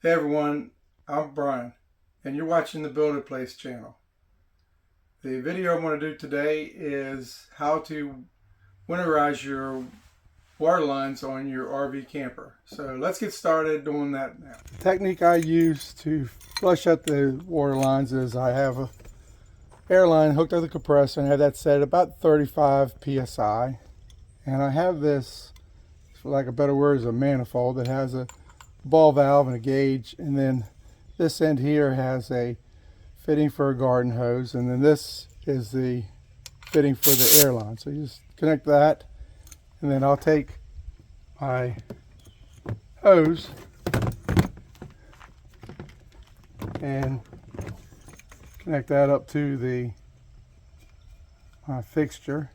Hey everyone, I'm Brian and you're watching the Build a Place channel. The video I'm going to do today is how to winterize your water lines on your RV camper. So let's get started doing that now. The technique I use to flush out the water lines is I have a air line hooked up to the compressor and have that set at about 35 psi. And I have this, for lack of better words, a manifold that has a ball valve and a gauge, and then this end here has a fitting for a garden hose, and then this is the fitting for the air line. So you just connect that, and then I'll take my hose and connect that up to the fixture,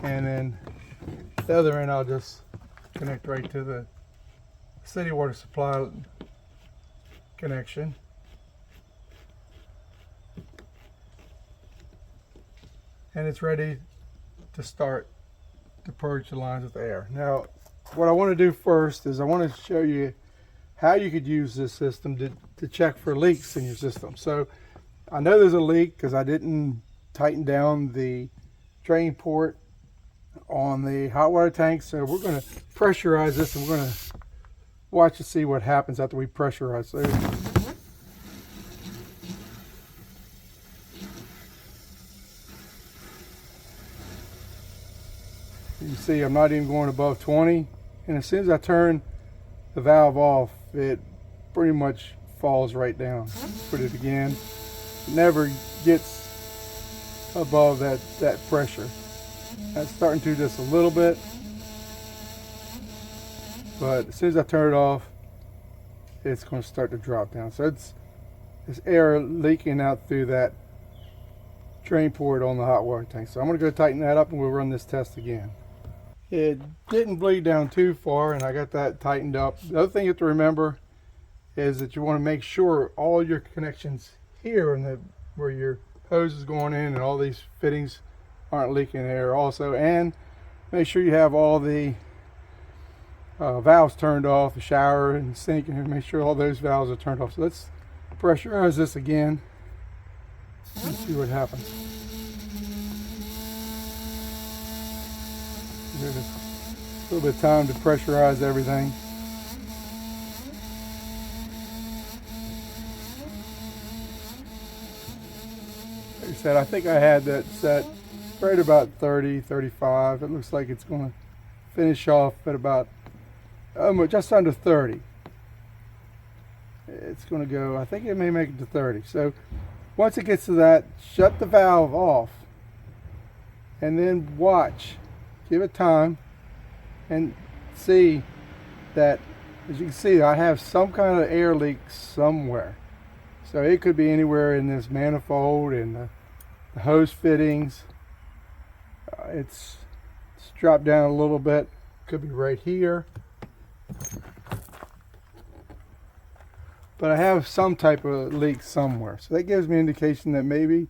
and then the other end I'll just connect right to the city water supply connection. And it's ready to start to purge the lines with air. Now, what I want to do first is I want to show you how you could use this system to check for leaks in your system. So I know there's a leak because I didn't tighten down the drain port on the hot water tank, so we're going to pressurize this and we're going to watch and see what happens after we pressurize. So you can see I'm not even going above 20, and as soon as I turn the valve off, it pretty much falls right down. Put it again, it never gets above that pressure. That's starting to just a little bit, but as soon as I turn it off, it's going to start to drop down. So it's air leaking out through that drain port on the hot water tank. So I'm going to go tighten that up and we'll run this test again. It didn't bleed down too far and I got that tightened up. The other thing you have to remember is that you want to make sure all your connections here and where your hose is going in and all these fittings aren't leaking air also, and make sure you have all the valves turned off, the shower and sink, and make sure all those valves are turned off. So let's pressurize this again and see what happens. Give it a little bit of time to pressurize everything. Like I said, I think I had that set right about 30, 35. It looks like it's going to finish off at about just under 30. It's going to go, I think it may make it to 30. So once it gets to that, shut the valve off and then watch. Give it time and see that, as you can see, I have some kind of air leak somewhere. So it could be anywhere in this manifold and the hose fittings. It's dropped down a little bit, could be right here, but I have some type of leak somewhere. So that gives me an indication that maybe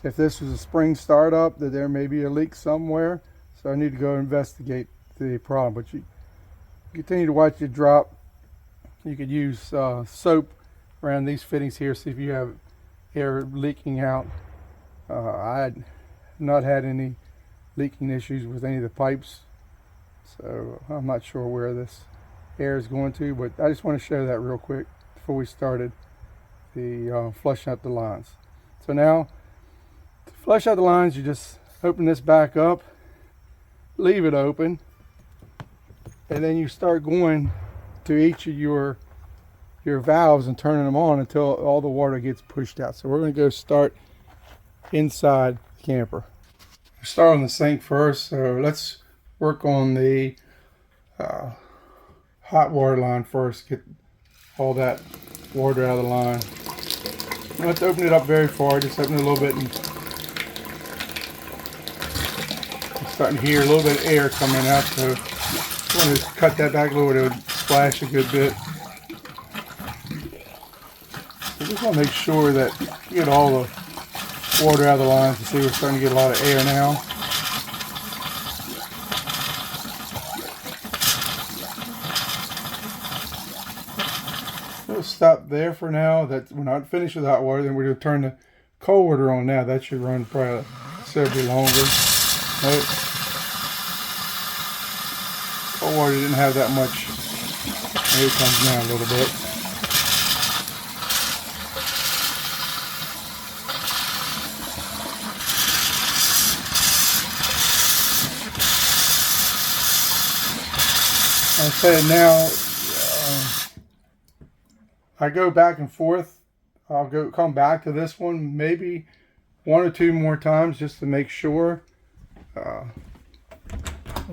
if this was a spring startup, that there may be a leak somewhere. So I need to go investigate the problem. But you continue to watch it drop. You could use soap around these fittings here, see if you have air leaking out. I'd not had any leaking issues with any of the pipes, so I'm not sure where this air is going to, but I just want to show that real quick before we started the flushing out the lines. So now to flush out the lines, you just open this back up, leave it open, and then you start going to each of your valves and turning them on until all the water gets pushed out. So we're going to go start inside the camper. Start on the sink first, so let's work on the hot water line first. Get all that water out of the line. You don't have to open it up very far, just open it a little bit, and I'm starting to hear a little bit of air coming out, so I want to cut that back a little bit. It would splash a good bit. So just want to make sure that you get all the water out of the lines. You see we're starting to get a lot of air now. we'll stop there for now. That we're not finished with hot water. Then we're going to turn the cold water on now. That should run probably considerably longer. Nope. Cold water didn't have that much. Here it comes now a little bit. I'll say now, I go back and forth. I'll come back to this one maybe 1 or 2 more times just to make sure. We'll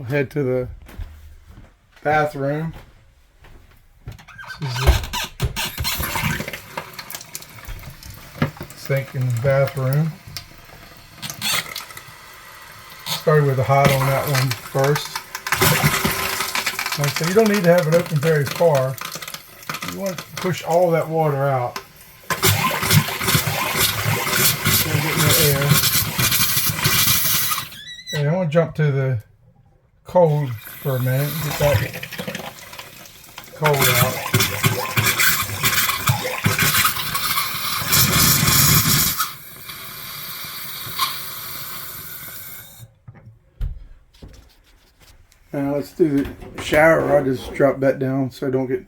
head to the bathroom. This is the sink in the bathroom. Started with the hot on that one first. Like I said, you don't need to have it open very far. You want to push all that water out. So you're getting the air. And I want to jump to the cold for a minute and get that cold out. Now let's do the shower. I'll just drop that down so I don't get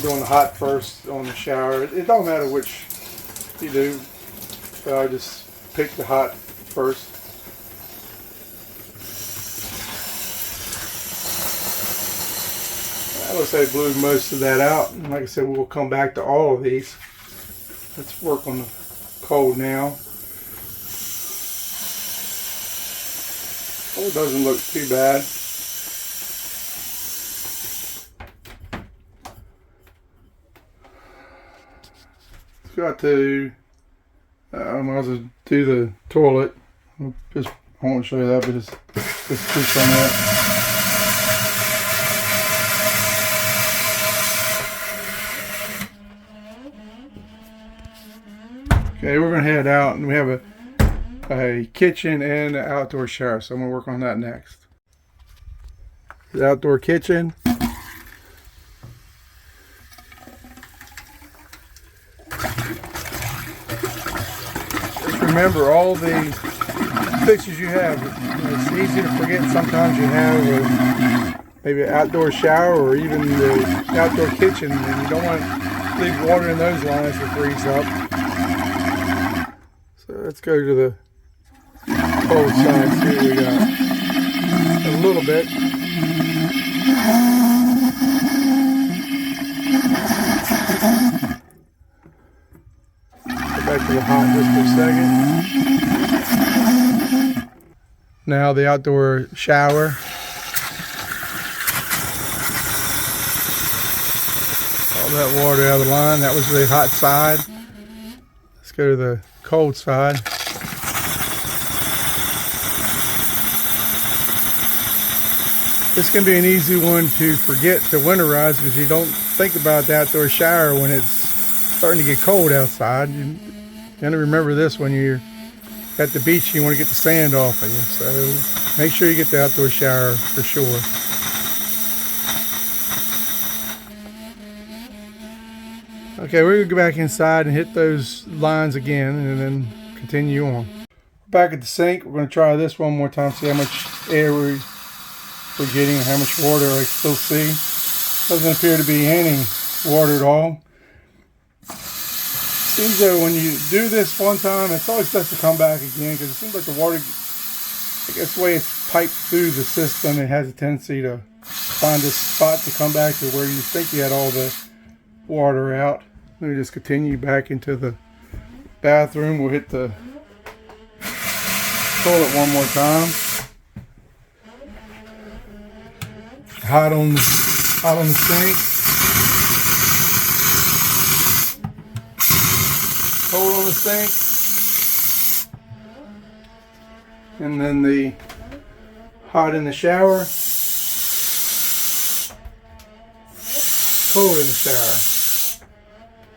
doing the hot first on the shower. It don't matter which you do, so I just pick the hot first. Looks like I blew most of that out, and like I said, we'll come back to all of these. Let's work on the cold now. Oh, it doesn't look too bad. Got to, I might as well do the toilet. I won't show you that, but just push on that. Okay, we're going to head out, and we have a kitchen and an outdoor shower, so I'm going to work on that next. The outdoor kitchen. Just remember all the fixtures you have. It's easy to forget sometimes you have maybe an outdoor shower or even the outdoor kitchen, and you don't want to leave water in those lines to freeze up. So let's go to the cold side, see what we got. A little bit. Go back to the hot just for a second. Now the outdoor shower. All that water out of the line. That was the hot side. Let's go to the cold side. This can be an easy one to forget to winterize because you don't think about the outdoor shower when it's starting to get cold outside. You got to remember this when you're at the beach. You want to get the sand off of you, so make sure you get the outdoor shower for sure. Okay, we're going to go back inside and hit those lines again and then continue on. Back at the sink, we're going to try this one more time, see how much air we're getting, how much water I still see. Doesn't appear to be any water at all. Seems that when you do this one time, it's always best to come back again because it seems like the water, I guess the way it's piped through the system, it has a tendency to find a spot to come back to where you think you had all the water out. Let me just continue back into the bathroom. We'll hit the toilet one more time. Hot on the sink. Cold on the sink. And then the hot in the shower. Cold in the shower.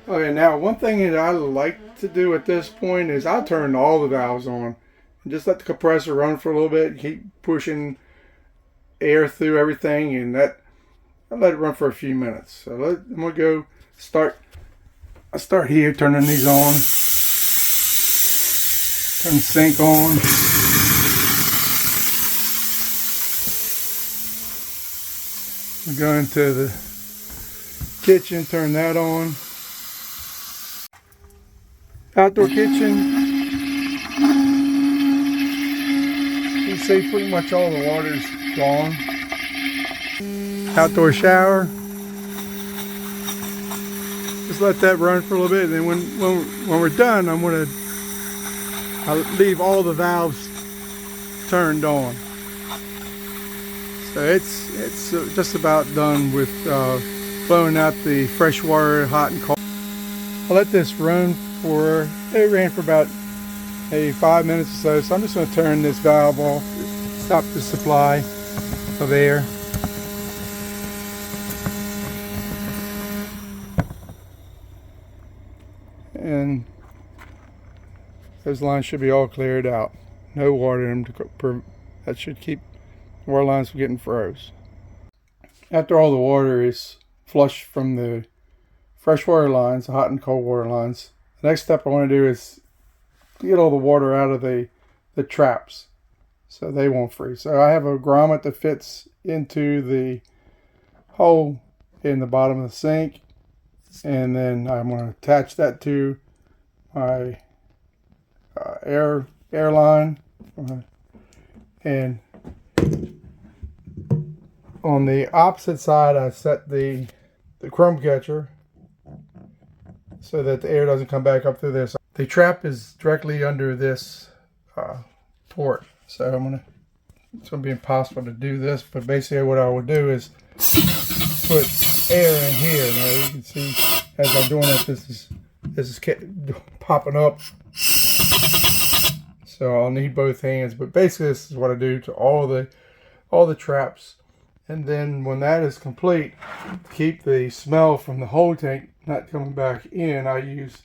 Okay, now one thing that I like to do at this point is I'll turn all the valves on and just let the compressor run for a little bit and keep pushing air through everything, and I let it run for a few minutes. So I'm gonna go start. I start here, turning these on. Turn the sink on. We go into the kitchen, turn that on. Outdoor kitchen. You see pretty much all the water's gone. Outdoor shower. Just let that run for a little bit, and then when we're done, I'll leave all the valves turned on. So it's just about done with blowing out the fresh water, hot and cold. I'll let this run for, it ran for about maybe 5 minutes or so. So I'm just going to turn this valve off, stop the supply of air. And those lines should be all cleared out. No water in them. That should keep water lines from getting froze. After all the water is flushed from the freshwater lines, the hot and cold water lines, the next step I want to do is get all the water out of the traps so they won't freeze. So I have a grommet that fits into the hole in the bottom of the sink, and then I'm going to attach that to my air line, and on the opposite side I set the chrome catcher so that the air doesn't come back up through this. The trap is directly under this port, so it's going to be impossible to do this, but basically what I will do is put air in here. Now you can see as I'm doing it, this is popping up, so I'll need both hands, but basically this is what I do to all the traps. And then when that is complete, to keep the smell from the whole tank not coming back in, I use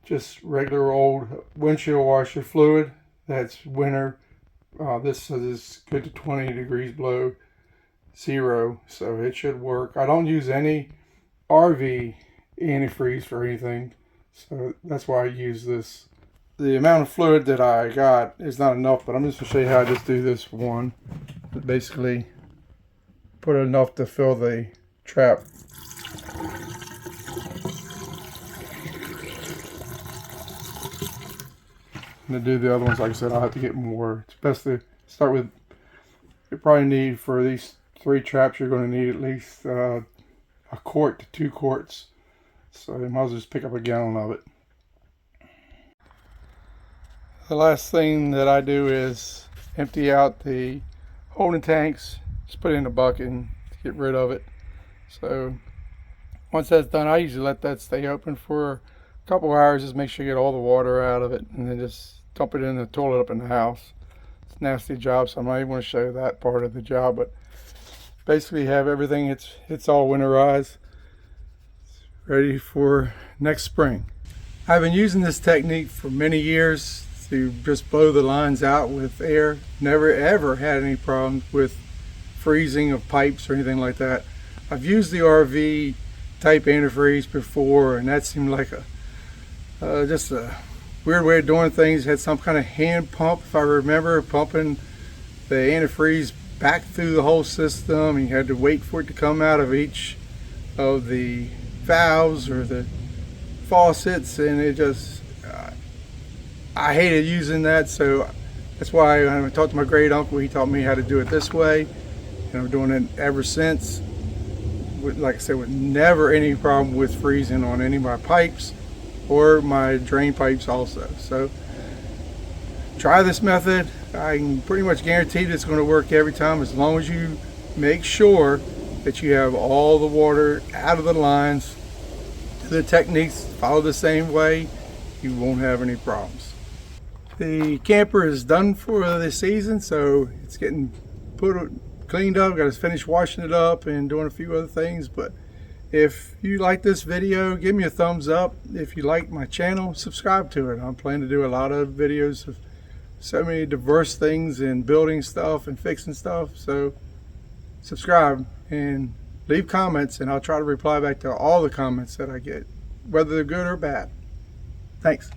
just regular old windshield washer fluid. That's winter. This is good to 20 degrees below zero, so it should work. I don't use any RV antifreeze for anything, so that's why I use this. The amount of fluid that I got is not enough, but I'm just going to show you how I just do this one. But basically, put enough to fill the trap. And to do the other ones, like I said, I'll have to get more. It's best to start with, you probably need, for these 3 traps, you're going to need at least a quart to 2 quarts. So you might as well just pick up a gallon of it. The last thing that I do is empty out the holding tanks, just put it in a bucket and get rid of it. So once that's done, I usually let that stay open for a couple hours, just make sure you get all the water out of it, and then just dump it in the toilet up in the house. It's a nasty job, so I'm not even going to show that part of the job, but basically have everything, it's all winterized, it's ready for next spring. I've been using this technique for many years to just blow the lines out with air. Never ever had any problems with freezing of pipes or anything like that. I've used the RV type antifreeze before, and that seemed like just a weird way of doing things. Had some kind of hand pump, if I remember, pumping the antifreeze back through the whole system. You had to wait for it to come out of each of the valves or the faucets, and it just I hated using that. So that's why when I talked to my great uncle, he taught me how to do it this way, and I'm doing it ever since. Like I said, with never any problem with freezing on any of my pipes or my drain pipes also. So try this method. I can pretty much guarantee that it's going to work every time, as long as you make sure that you have all the water out of the lines. The techniques follow the same way, you won't have any problems. The camper is done for the season, so it's getting cleaned up. Got to finish washing it up and doing a few other things. But if you like this video, give me a thumbs up. If you like my channel, subscribe to it. I'm planning to do a lot of videos of so many diverse things in building stuff and fixing stuff. So subscribe, and leave comments, and I'll try to reply back to all the comments that I get, whether they're good or bad. Thanks.